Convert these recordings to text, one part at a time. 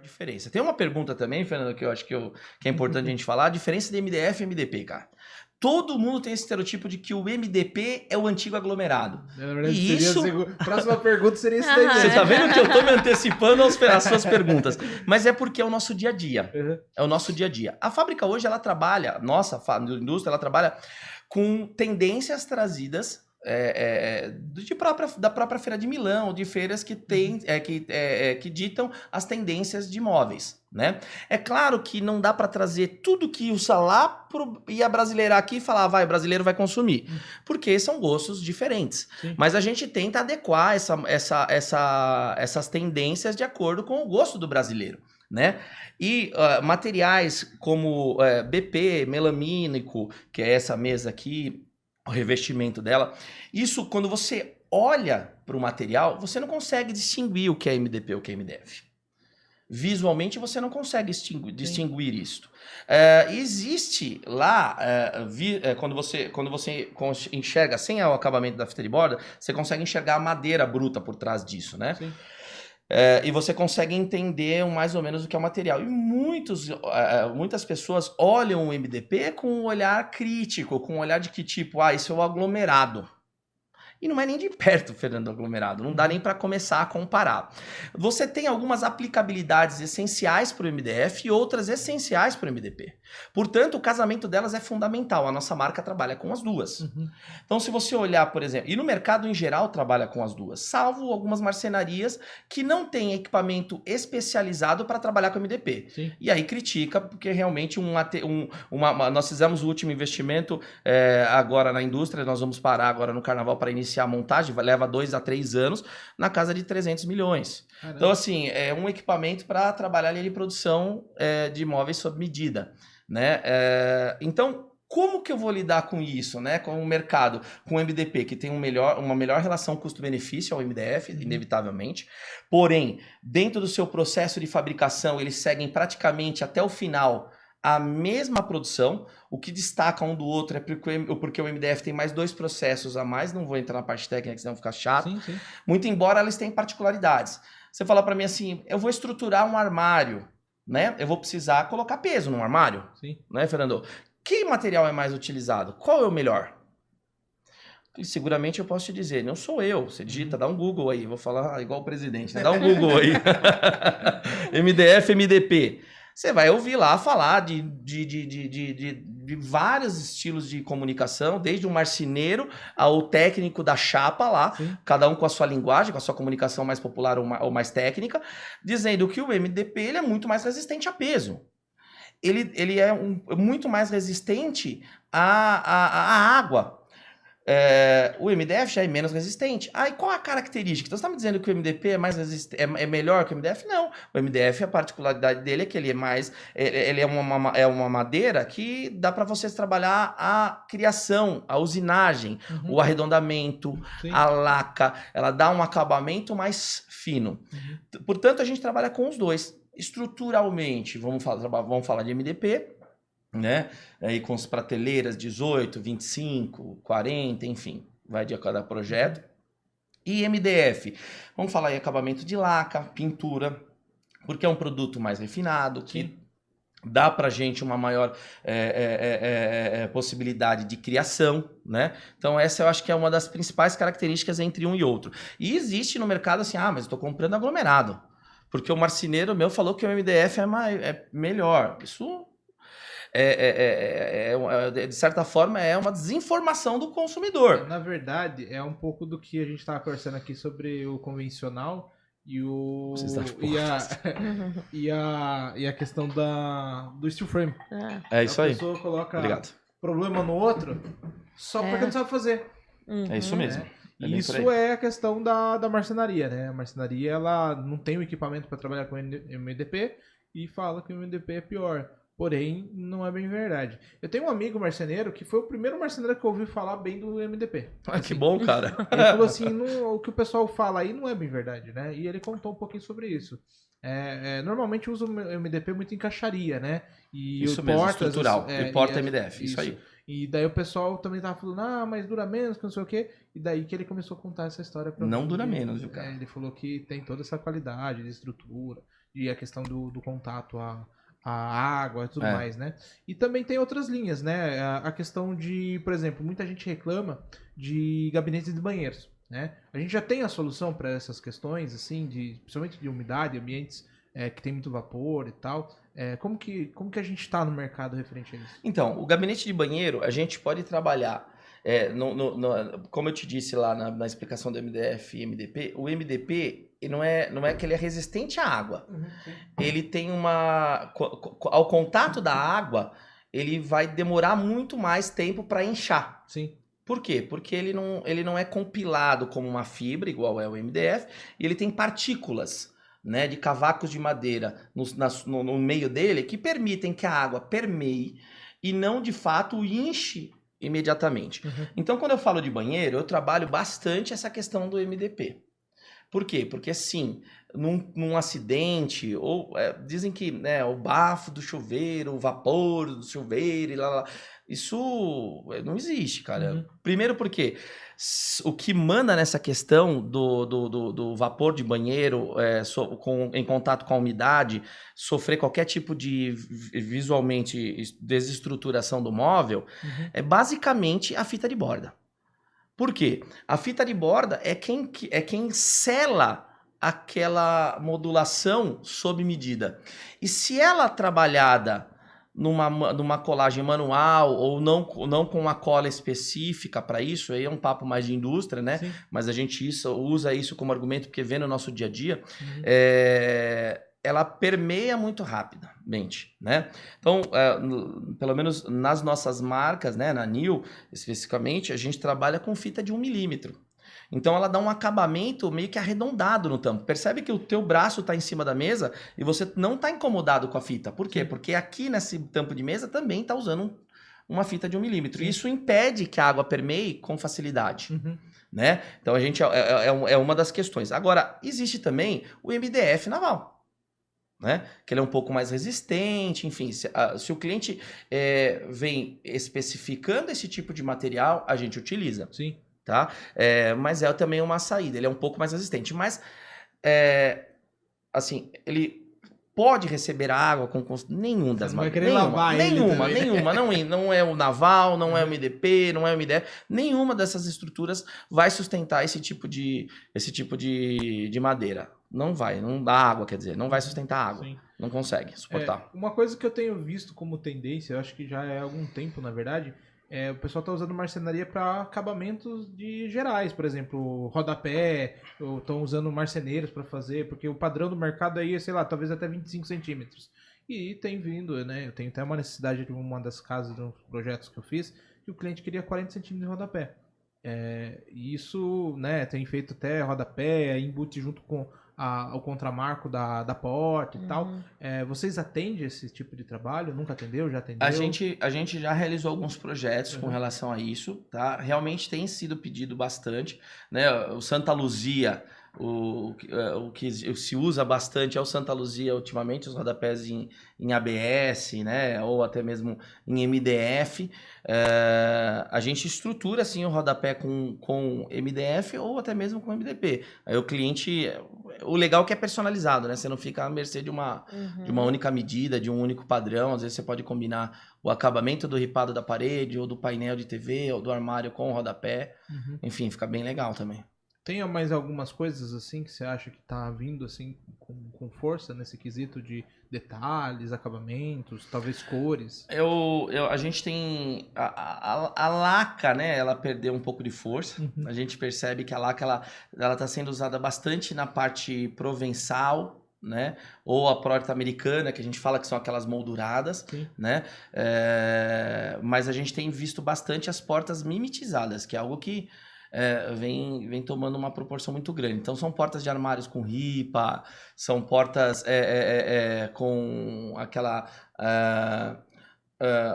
diferença. Tem uma pergunta também, Fernando, que eu acho que é importante a gente falar, a diferença de MDF e MDP, cara. Todo mundo tem esse estereotipo de que o MDP é o antigo aglomerado. Na verdade, E isso... Próxima pergunta seria isso daí. Você tá vendo que eu tô me antecipando às suas perguntas. Mas é porque é o nosso dia a dia. Uhum. É o nosso dia a dia. A fábrica hoje, ela trabalha, indústria, ela trabalha com tendências trazidas da própria Feira de Milão, de feiras que que ditam as tendências de móveis, né? É claro que não dá para trazer tudo que usa lá e abrasileirar aqui e falar, o brasileiro vai consumir, porque são gostos diferentes. Sim. Mas a gente tenta adequar essas tendências de acordo com o gosto do brasileiro, né? E materiais como BP, melamínico, que é essa mesa aqui, o revestimento dela, isso quando você olha para o material, você não consegue distinguir o que é MDP e o que é MDF. Visualmente você não consegue distinguir isso. Existe lá, quando você enxerga sem o acabamento da fita de borda, você consegue enxergar a madeira bruta por trás disso, né? Sim. E você consegue entender mais ou menos o que é o material. E muitas pessoas olham o MDP com um olhar crítico, com um olhar de que tipo, isso é o aglomerado. E não é nem de perto, Fernando, aglomerado. Não dá nem para começar a comparar. Você tem algumas aplicabilidades essenciais para o MDF e outras essenciais para o MDP. Portanto, o casamento delas é fundamental. A nossa marca trabalha com as duas. Uhum. Então, se você olhar, por exemplo... E no mercado, em geral, trabalha com as duas. Salvo algumas marcenarias que não têm equipamento especializado para trabalhar com MDP. Sim. E aí critica, porque realmente nós fizemos o último investimento agora na indústria. Nós vamos parar agora no Carnaval para iniciar a montagem, leva 2 a 3 anos, na casa de 300 milhões. Caramba. Então, assim, é um equipamento para trabalhar ali em produção de imóveis sob medida, né? Então, como que eu vou lidar com isso, né? Com o mercado, com o MDP, que tem uma melhor relação custo-benefício ao MDF, inevitavelmente. Porém, dentro do seu processo de fabricação, eles seguem praticamente até o final a mesma produção. O que destaca um do outro é porque o MDF tem mais 2 processos a mais, não vou entrar na parte técnica, senão ficar chato. Sim, sim. Muito embora eles tenham particularidades. Você fala para mim assim, eu vou estruturar um armário, né? Eu vou precisar colocar peso no armário, Sim. né, Fernando? Que material é mais utilizado? Qual é o melhor? E seguramente eu posso te dizer, não sou eu. Você digita, dá um Google aí, vou falar igual o presidente, né? Dá um Google aí. MDF, MDP. Você vai ouvir lá falar de vários estilos de comunicação, desde o marceneiro ao técnico da chapa lá, Sim. cada um com a sua linguagem, com a sua comunicação mais popular ou mais técnica, dizendo que o MDP ele é muito mais resistente a peso. Ele é muito mais resistente à água. O MDF já é menos resistente. E qual a característica? Então você está me dizendo que o MDP é melhor que o MDF? Não. O MDF, a particularidade dele é que ele é uma madeira que dá para você trabalhar a criação, a usinagem, o arredondamento, Sim. a laca. Ela dá um acabamento mais fino. Portanto, a gente trabalha com os dois. Estruturalmente, vamos falar de MDP, né? Aí com as prateleiras 18, 25, 40, enfim, vai de cada projeto. E MDF, vamos falar em acabamento de laca, pintura, porque é um produto mais refinado, que dá pra gente uma maior possibilidade de criação, né? Então essa eu acho que é uma das principais características entre um e outro. E existe no mercado assim, mas eu tô comprando aglomerado, porque o marceneiro meu falou que o MDF é melhor. Isso... de certa forma, é uma desinformação do consumidor. Na verdade, é um pouco do que a gente estava conversando aqui sobre o convencional e a questão do steel frame. É isso aí. A pessoa coloca problema no outro só porque não sabe fazer. É isso mesmo. Isso é a questão da marcenaria, né? A marcenaria, ela não tem o equipamento para trabalhar com MDP e fala que o MDP é pior. Porém, não é bem verdade. Eu tenho um amigo marceneiro que foi o primeiro marceneiro que eu ouvi falar bem do MDP. Assim, que bom, cara. Ele falou assim, o que o pessoal fala aí não é bem verdade, né? E ele contou um pouquinho sobre isso. Normalmente usa o MDP muito em caixaria, né? E isso mesmo, estrutural. E porta MDF, isso aí. E daí o pessoal também tava falando, mas dura menos, que não sei o quê. E daí que ele começou a contar essa história pra mim. Não dura menos, viu, cara? Ele falou que tem toda essa qualidade de estrutura, e a questão do contato à água e tudo É. mais, né? E também tem outras linhas, né? A questão de, por exemplo, muita gente reclama de gabinetes de banheiros, né? A gente já tem a solução para essas questões, assim, principalmente de umidade, ambientes que tem muito vapor e tal. Como que a gente está no mercado referente a isso? Então, o gabinete de banheiro, a gente pode trabalhar, como eu te disse lá na explicação do MDF e MDP, o MDP não é que ele é resistente à água. Ele tem ao contato da água, ele vai demorar muito mais tempo para inchar. Sim. Por quê? Porque ele não é compilado como uma fibra, igual é o MDF, e ele tem partículas, né, de cavacos de madeira no meio dele que permitem que a água permeie e não, de fato, inche imediatamente. Uhum. Então, quando eu falo de banheiro, eu trabalho bastante essa questão do MDP. Por quê? Porque, sim, num acidente, dizem que, né, o bafo do chuveiro, o vapor do chuveiro, e lá, isso não existe, cara. Uhum. Primeiro porque o que manda nessa questão do vapor de banheiro em contato com a umidade, sofrer qualquer tipo de visualmente desestruturação do móvel, Uhum. é basicamente a fita de borda. Por quê? A fita de borda é quem sela aquela modulação sob medida. E se ela trabalhada numa colagem manual ou não com uma cola específica para isso, aí é um papo mais de indústria, né? Sim. Mas a gente usa isso como argumento porque vê no nosso dia a dia. Uhum. Ela permeia muito rapidamente, né? Então, pelo menos nas nossas marcas, né, na NIL especificamente, a gente trabalha com fita de 1 milímetro. Então ela dá um acabamento meio que arredondado no tampo. Percebe que o teu braço está em cima da mesa e você não está incomodado com a fita. Por quê? Sim. Porque aqui nesse tampo de mesa também está usando uma fita de 1 milímetro. Sim. Isso impede que a água permeie com facilidade. Uhum. Né? Então a gente é uma das questões. Agora, existe também o MDF naval. Né? Que ele é um pouco mais resistente, enfim, se o cliente vem especificando esse tipo de material, a gente utiliza. Sim. Tá? Mas é também uma saída, ele é um pouco mais resistente, mas assim, ele pode receber água com nenhum das Você não vai querer nenhuma, lavar ele nenhuma, também. nenhuma, não é o naval, não é o MDP, não é o MDF, nenhuma dessas estruturas vai sustentar esse tipo de madeira. Não vai, não dá água, quer dizer, não vai sustentar água. Sim. Não consegue suportar. Uma coisa que eu tenho visto como tendência, eu acho que já é há algum tempo, na verdade, o pessoal tá usando marcenaria para acabamentos de gerais, por exemplo, rodapé, ou estão usando marceneiros para fazer, porque o padrão do mercado aí é, sei lá, talvez até 25 centímetros. E tem vindo, né? Eu tenho até uma necessidade de uma das casas, de uns projetos que eu fiz, que o cliente queria 40 centímetros de rodapé. E isso, né, tem feito até rodapé, embute junto com o contramarco da porta e tal. Vocês atendem esse tipo de trabalho? Nunca atendeu? Já atendeu? A gente já realizou alguns projetos com relação a isso, tá? Realmente tem sido pedido bastante, né? O Santa Luzia, o que se usa bastante é o Santa Luzia ultimamente, os rodapés em ABS, né? Ou até mesmo em MDF. A gente estrutura assim o rodapé com MDF ou até mesmo com MDP. Aí o cliente, o legal é que é personalizado, né? Você não fica à mercê de uma única medida, de um único padrão. Às vezes você pode combinar o acabamento do ripado da parede ou do painel de TV ou do armário com o rodapé. Enfim, fica bem legal também. Tem mais algumas coisas assim que você acha que tá vindo assim com força nesse quesito de detalhes, acabamentos, talvez cores? A gente tem a laca, né? Ela perdeu um pouco de força. A gente percebe que a laca ela tá sendo usada bastante na parte provençal, né? Ou a porta americana, que a gente fala que são aquelas molduradas, Sim. né? Mas a gente tem visto bastante as portas mimetizadas, que é algo que vem tomando uma proporção muito grande. Então são portas de armários com ripa, são portas com aquela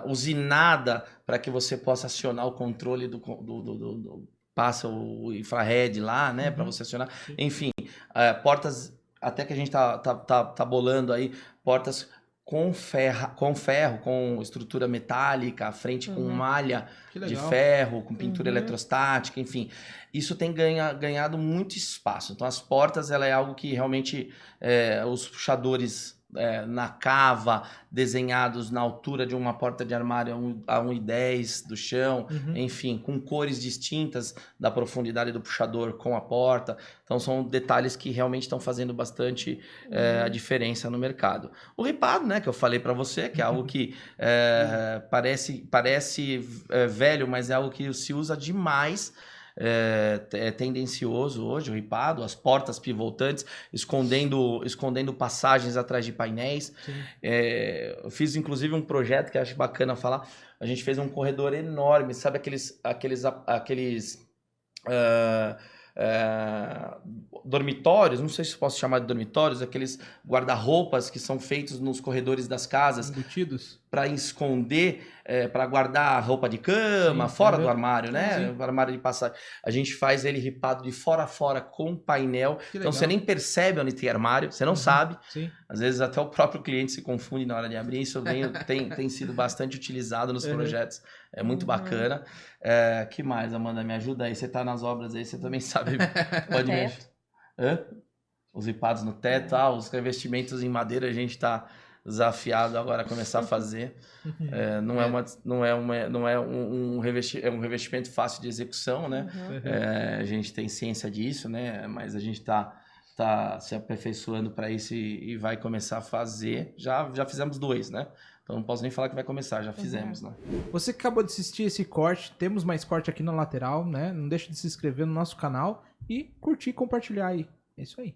usinada para que você possa acionar o controle passa o infrared lá, né, para você acionar. Enfim, portas até que a gente tá bolando aí, portas com ferro, com estrutura metálica, a frente com malha Que de legal. ferro, com pintura eletrostática, enfim. Isso tem ganhado muito espaço. Então, as portas, ela é algo que realmente os puxadores na cava, desenhados na altura de uma porta de armário a 1,10 do chão, enfim, com cores distintas da profundidade do puxador com a porta. Então, são detalhes que realmente estão fazendo bastante a diferença no mercado. O ripado, né, que eu falei para você, que é algo que parece velho, mas é algo que se usa demais. É tendencioso hoje o ripado, as portas pivotantes, escondendo passagens atrás de painéis. Eu fiz inclusive um projeto que eu acho bacana falar. A gente fez um corredor enorme, sabe aqueles dormitórios, não sei se posso chamar de dormitórios, aqueles guarda-roupas que são feitos nos corredores das casas, embutidos, para esconder, para guardar roupa de cama, fora do armário, né? O armário de passagem. A gente faz ele ripado de fora a fora com painel. Então você nem percebe onde tem armário, você não sabe. Sim. Às vezes até o próprio cliente se confunde na hora de abrir. Isso tem sido bastante utilizado nos projetos. É muito bacana. Que mais, Amanda? Me ajuda aí. Você tá nas obras aí, você também sabe. Pode me ajudar. Os ripados no teto, os revestimentos em madeira, a gente tá desafiado agora a começar a fazer. Não é um revestimento fácil de execução, né? A gente tem ciência disso, né? Mas a gente tá se aperfeiçoando para isso e vai começar a fazer. Já fizemos 2, né? Então não posso nem falar que vai começar, já fizemos, né? Você que acabou de assistir esse corte, temos mais corte aqui na lateral, né? Não deixe de se inscrever no nosso canal e curtir e compartilhar aí. É isso aí.